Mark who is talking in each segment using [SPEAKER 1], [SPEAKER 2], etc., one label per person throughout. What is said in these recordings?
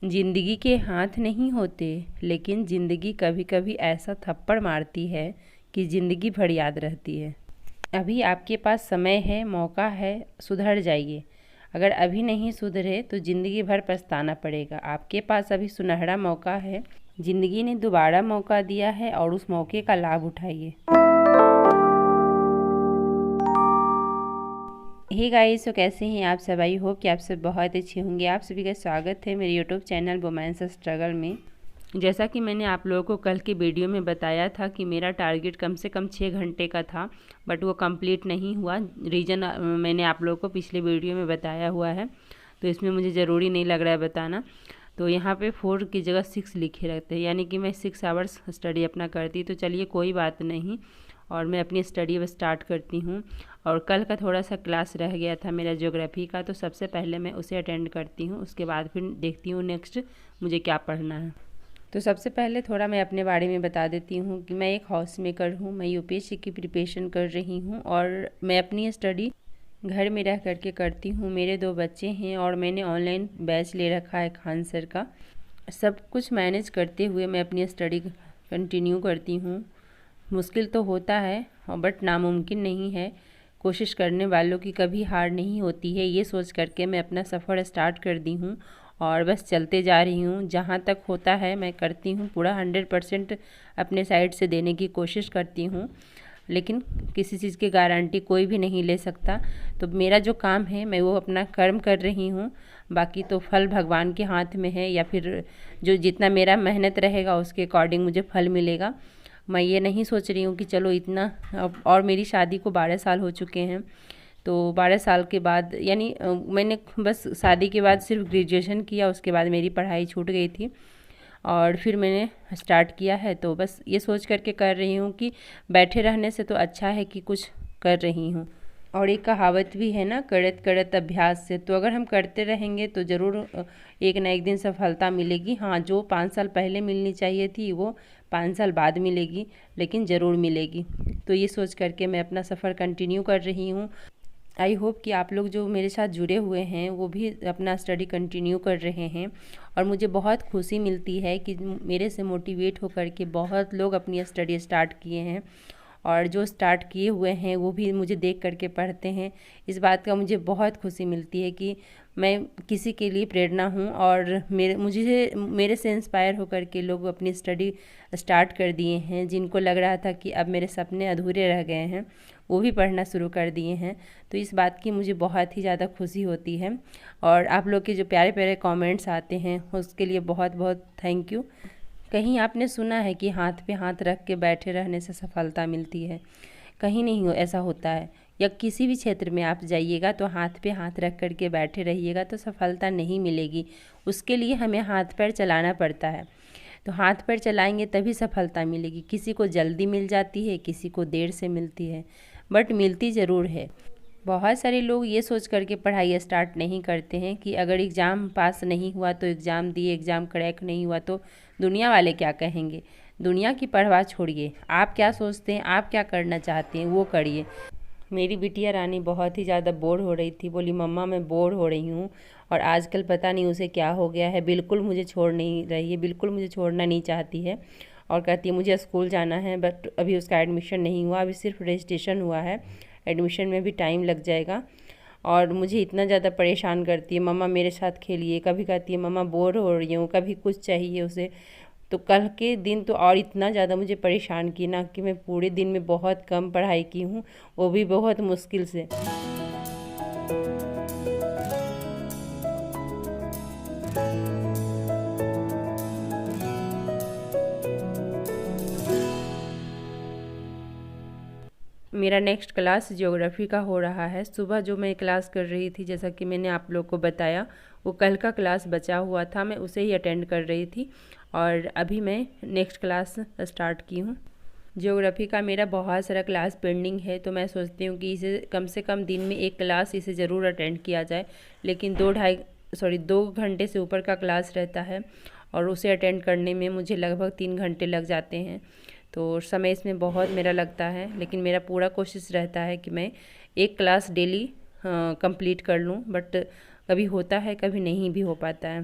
[SPEAKER 1] जिंदगी के हाथ नहीं होते, लेकिन ज़िंदगी कभी कभी ऐसा थप्पड़ मारती है कि ज़िंदगी भर याद रहती है। अभी आपके पास समय है, मौका है, सुधर जाइए। अगर अभी नहीं सुधरे तो ज़िंदगी भर पछताना पड़ेगा। आपके पास अभी सुनहरा मौका है, ज़िंदगी ने दोबारा मौका दिया है और उस मौके का लाभ उठाइए। हे गाइस, तो कैसे हैं आप सब? आई होप कि आप सब बहुत अच्छे होंगे। आप सभी का स्वागत है मेरे यूट्यूब चैनल वुमेन्स स्ट्रगल में। जैसा कि मैंने आप लोगों को कल के वीडियो में बताया था कि मेरा टारगेट कम से कम 6 घंटे का था, बट वो कंप्लीट नहीं हुआ। रीज़न मैंने आप लोगों को पिछले वीडियो में बताया हुआ है, तो इसमें मुझे ज़रूरी नहीं लग रहा है बताना। तो यहाँ पे 4 की जगह 6 लिखे रहते हैं, यानी कि मैं 6 आवर्स स्टडी अपना करती। तो चलिए कोई बात नहीं, और मैं अपनी स्टडी अब स्टार्ट करती हूँ। और कल का थोड़ा सा क्लास रह गया था मेरा ज्योग्राफी का, तो सबसे पहले मैं उसे अटेंड करती हूँ, उसके बाद फिर देखती हूँ नेक्स्ट मुझे क्या पढ़ना है। तो सबसे पहले थोड़ा मैं अपने बारे में बता देती हूँ कि मैं एक हाउस मेकर हूँ। मैं यूपीएससी की प्रिपरेशन कर रही हूँ और मैं अपनी स्टडी घर में रह करके करती हूँ। मेरे 2 बच्चे हैं और मैंने ऑनलाइन बैच ले रखा है खान सर का। सब कुछ मैनेज करते हुए मैं अपनी स्टडी कंटिन्यू करती हूँ। मुश्किल तो होता है, बट नामुमकिन नहीं है। कोशिश करने वालों की कभी हार नहीं होती है, ये सोच करके मैं अपना सफ़र स्टार्ट कर दी हूँ और बस चलते जा रही हूँ। जहाँ तक होता है मैं करती हूँ, पूरा 100% अपने साइड से देने की कोशिश करती हूँ, लेकिन किसी चीज़ की गारंटी कोई भी नहीं ले सकता। तो मेरा जो काम है मैं वो अपना कर्म कर रही हूँ, बाकी तो फल भगवान के हाथ में है, या फिर जो जितना मेरा मेहनत रहेगा उसके अकॉर्डिंग मुझे फल मिलेगा। मैं ये नहीं सोच रही हूँ कि चलो इतना, और मेरी शादी को 12 साल हो चुके हैं। तो 12 साल के बाद, यानी मैंने बस शादी के बाद सिर्फ ग्रेजुएशन किया, उसके बाद मेरी पढ़ाई छूट गई थी और फिर मैंने स्टार्ट किया है। तो बस ये सोच करके कर रही हूँ कि बैठे रहने से तो अच्छा है कि कुछ कर रही हूँ। और एक कहावत भी है ना, करत करत अभ्यास से। तो अगर हम करते रहेंगे तो ज़रूर एक ना एक दिन सफलता मिलेगी। हाँ, जो 5 साल पहले मिलनी चाहिए थी वो 5 साल बाद मिलेगी, लेकिन ज़रूर मिलेगी। तो ये सोच करके मैं अपना सफ़र कंटिन्यू कर रही हूँ। आई होप कि आप लोग जो मेरे साथ जुड़े हुए हैं वो भी अपना स्टडी कंटिन्यू कर रहे हैं, और मुझे बहुत खुशी मिलती है कि मेरे से मोटिवेट होकर के बहुत लोग अपनी स्टडी स्टार्ट किए हैं, और जो स्टार्ट किए हुए हैं वो भी मुझे देख करके पढ़ते हैं। इस बात का मुझे बहुत खुशी मिलती है कि मैं किसी के लिए प्रेरणा हूँ, और मेरे से इंस्पायर होकर के लोग अपनी स्टडी स्टार्ट कर दिए हैं। जिनको लग रहा था कि अब मेरे सपने अधूरे रह गए हैं, वो भी पढ़ना शुरू कर दिए हैं। तो इस बात की मुझे बहुत ही ज़्यादा खुशी होती है, और आप लोग के जो प्यारे प्यारे कमेंट्स आते हैं उसके लिए बहुत बहुत थैंक यू। कहीं आपने सुना है कि हाथ पे हाथ रख के बैठे रहने से सफलता मिलती है? कहीं नहीं ऐसा होता है। या किसी भी क्षेत्र में आप जाइएगा तो हाथ पे हाथ रख कर के बैठे रहिएगा तो सफलता नहीं मिलेगी। उसके लिए हमें हाथ पैर चलाना पड़ता है। तो हाथ पैर चलाएंगे तभी सफलता मिलेगी। किसी को जल्दी मिल जाती है, किसी को देर से मिलती है, बट मिलती ज़रूर है। बहुत सारे लोग ये सोच करके पढ़ाई स्टार्ट नहीं करते हैं कि अगर एग्ज़ाम पास नहीं हुआ तो एग्ज़ाम दिए, एग्ज़ाम क्रैक नहीं हुआ तो दुनिया वाले क्या कहेंगे। दुनिया की परवाह छोड़िए, आप क्या सोचते हैं, आप क्या करना चाहते हैं वो करिए। मेरी बिटिया रानी बहुत ही ज़्यादा बोर हो रही थी, बोली मम्मा मैं बोर हो रही हूँ, और आजकल पता नहीं उसे क्या हो गया है, बिल्कुल मुझे छोड़ नहीं रही है, बिल्कुल मुझे छोड़ना नहीं चाहती है, और कहती है मुझे स्कूल जाना है। बट अभी उसका एडमिशन नहीं हुआ, अभी सिर्फ रजिस्ट्रेशन हुआ है, एडमिशन में भी टाइम लग जाएगा। और मुझे इतना ज़्यादा परेशान करती है, मम्मा मेरे साथ खेलिए, कभी कहती है मम्मा बोर हो रही हूँ, कभी कुछ चाहिए उसे। तो कल के दिन तो और इतना ज़्यादा मुझे परेशान की ना कि मैं पूरे दिन में बहुत कम पढ़ाई की हूँ, वो भी बहुत मुश्किल से। मेरा नेक्स्ट क्लास ज्योग्राफी का हो रहा है। सुबह जो मैं क्लास कर रही थी, जैसा कि मैंने आप लोग को बताया, वो कल का क्लास बचा हुआ था, मैं उसे ही अटेंड कर रही थी, और अभी मैं नेक्स्ट क्लास स्टार्ट की हूँ। ज्योग्राफी का मेरा बहुत सारा क्लास पेंडिंग है, तो मैं सोचती हूँ कि इसे कम से कम दिन में एक क्लास इसे ज़रूर अटेंड किया जाए। लेकिन 2 घंटे से ऊपर का क्लास रहता है, और उसे अटेंड करने में मुझे लगभग 3 घंटे लग जाते हैं। तो समय इसमें बहुत मेरा लगता है, लेकिन मेरा पूरा कोशिश रहता है कि मैं एक क्लास डेली कंप्लीट कर लूँ, बट कभी होता है कभी नहीं भी हो पाता है।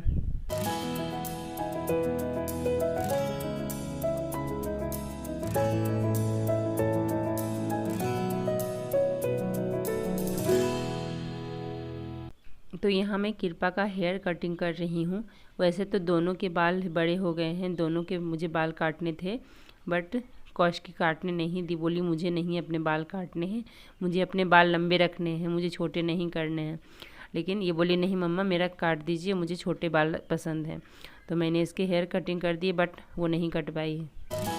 [SPEAKER 1] तो यहाँ मैं कृपा का हेयर कटिंग कर रही हूँ। वैसे तो दोनों के बाल बड़े हो गए हैं, दोनों के मुझे बाल काटने थे, बट कौशिकी काटने नहीं दी। बोली मुझे नहीं अपने बाल काटने हैं, मुझे अपने बाल लंबे रखने हैं, मुझे छोटे नहीं करने हैं। लेकिन ये बोली नहीं मम्मा मेरा काट दीजिए, मुझे छोटे बाल पसंद हैं। तो मैंने इसके हेयर कटिंग कर दी, बट वो नहीं कट पाई है।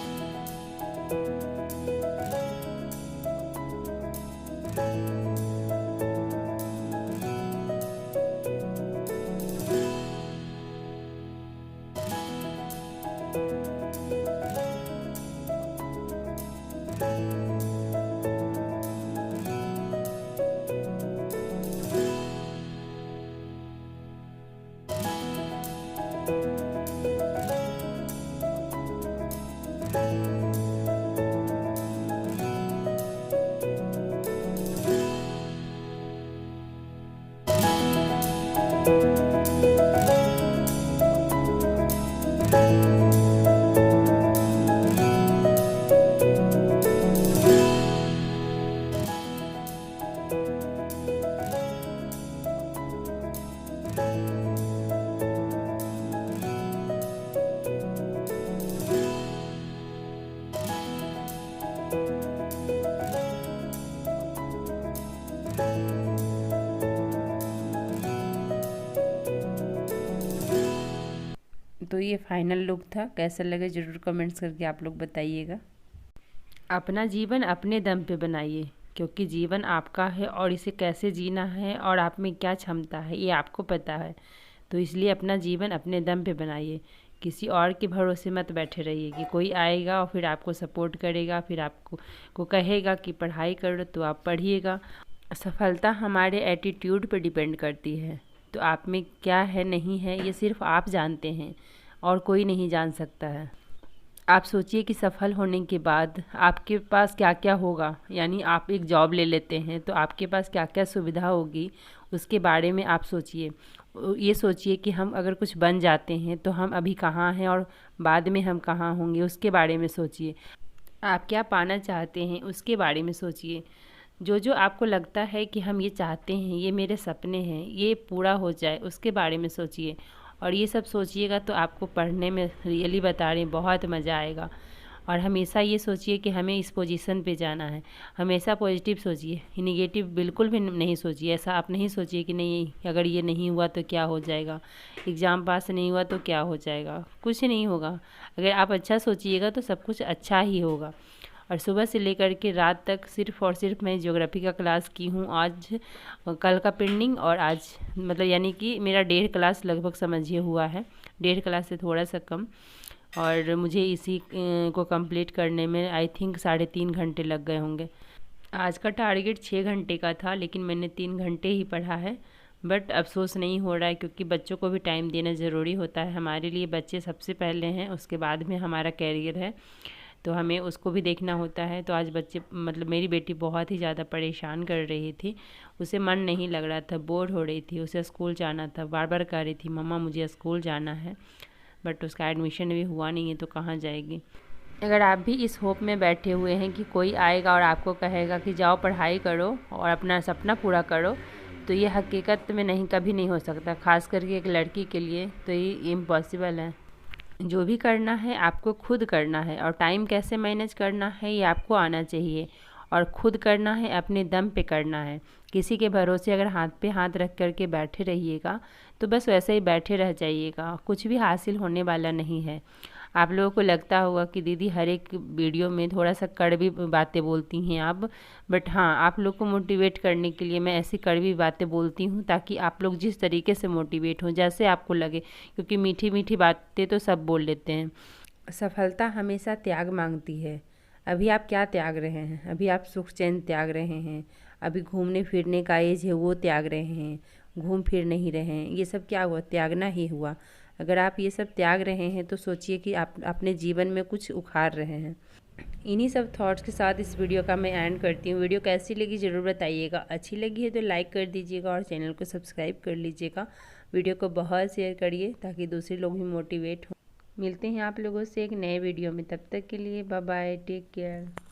[SPEAKER 1] तो ये फाइनल लुक था। कैसा लगे ज़रूर कमेंट्स करके आप लोग बताइएगा। अपना जीवन अपने दम पे बनाइए, क्योंकि जीवन आपका है और इसे कैसे जीना है और आप में क्या क्षमता है ये आपको पता है। तो इसलिए अपना जीवन अपने दम पे बनाइए, किसी और के भरोसे मत बैठे रहिए कि कोई आएगा और फिर आपको सपोर्ट करेगा, फिर आपको कहेगा कि पढ़ाई करो तो आप पढ़िएगा। सफलता हमारे एटीट्यूड पर डिपेंड करती है। तो आप में क्या है नहीं है ये सिर्फ आप जानते हैं और कोई नहीं जान सकता है। आप सोचिए कि सफल होने के बाद आपके पास क्या क्या होगा। यानी आप एक जॉब ले लेते हैं तो आपके पास क्या क्या सुविधा होगी, उसके बारे में आप सोचिए। ये सोचिए कि हम अगर कुछ बन जाते हैं तो हम अभी कहाँ हैं और बाद में हम कहाँ होंगे, उसके बारे में सोचिए। आप क्या पाना चाहते हैं उसके बारे में सोचिए। जो जो आपको लगता है कि हम ये चाहते हैं, ये मेरे सपने हैं, ये पूरा हो जाए, उसके बारे में सोचिए। और ये सब सोचिएगा तो आपको पढ़ने में रियली बता रहे हैं बहुत मज़ा आएगा। और हमेशा ये सोचिए कि हमें इस पोजीशन पे जाना है। हमेशा पॉजिटिव सोचिए, निगेटिव बिल्कुल भी नहीं सोचिए। ऐसा आप नहीं सोचिए कि नहीं अगर ये नहीं हुआ तो क्या हो जाएगा, एग्ज़ाम पास नहीं हुआ तो क्या हो जाएगा। कुछ नहीं होगा। अगर आप अच्छा सोचिएगा तो सब कुछ अच्छा ही होगा। और सुबह से लेकर के रात तक सिर्फ़ और सिर्फ मैं ज्योग्राफी का क्लास की हूँ। आज कल का पेंडिंग और आज मतलब यानी कि मेरा 1.5 क्लास लगभग समझिए हुआ है, 1.5 क्लास से थोड़ा सा कम। और मुझे इसी को कंप्लीट करने में आई थिंक 3.5 घंटे लग गए होंगे। आज का टारगेट 6 घंटे का था, लेकिन मैंने 3 घंटे ही पढ़ा है। बट अफसोस नहीं हो रहा है, क्योंकि बच्चों को भी टाइम देना ज़रूरी होता है। हमारे लिए बच्चे सबसे पहले हैं, उसके बाद में हमारा कैरियर है, तो हमें उसको भी देखना होता है। तो आज बच्चे मतलब मेरी बेटी बहुत ही ज़्यादा परेशान कर रही थी। उसे मन नहीं लग रहा था, बोर हो रही थी, उसे स्कूल जाना था, बार बार कह रही थी मम्मा मुझे स्कूल जाना है। बट उसका एडमिशन भी हुआ नहीं है तो कहाँ जाएगी। अगर आप भी इस होप में बैठे हुए हैं कि कोई आएगा और आपको कहेगा कि जाओ पढ़ाई करो और अपना सपना पूरा करो, तो ये हकीकत में नहीं, कभी नहीं हो सकता। ख़ास करके एक लड़की के लिए तो ये इम्पॉसिबल है। जो भी करना है आपको खुद करना है, और टाइम कैसे मैनेज करना है ये आपको आना चाहिए। और खुद करना है, अपने दम पे करना है। किसी के भरोसे अगर हाथ पे हाथ रख करके बैठे रहिएगा तो बस वैसे ही बैठे रह जाइएगा, कुछ भी हासिल होने वाला नहीं है। आप लोगों को लगता होगा कि दीदी हर एक वीडियो में थोड़ा सा कड़वी बातें बोलती हैं आप, बट हाँ, आप लोग को मोटिवेट करने के लिए मैं ऐसी कड़वी बातें बोलती हूँ ताकि आप लोग जिस तरीके से मोटिवेट हों, जैसे आपको लगे, क्योंकि मीठी मीठी बातें तो सब बोल लेते हैं। सफलता हमेशा त्याग मांगती है। अभी आप क्या त्याग रहे हैं? अभी आप सुख चैन त्याग रहे हैं, अभी घूमने फिरने का एज है वो त्याग रहे हैं, घूम फिर नहीं रहे हैं। ये सब क्या हुआ? त्यागना ही हुआ। अगर आप ये सब त्याग रहे हैं तो सोचिए कि आप अपने जीवन में कुछ उखाड़ रहे हैं। इन्हीं सब थॉट्स के साथ इस वीडियो का मैं एंड करती हूँ। वीडियो कैसी लगी ज़रूर बताइएगा। अच्छी लगी है तो लाइक कर दीजिएगा और चैनल को सब्सक्राइब कर लीजिएगा। वीडियो को बहुत शेयर करिए ताकि दूसरे लोग भी मोटिवेट हों। मिलते हैं आप लोगों से एक नए वीडियो में, तब तक के लिए बाय बाय, टेक केयर।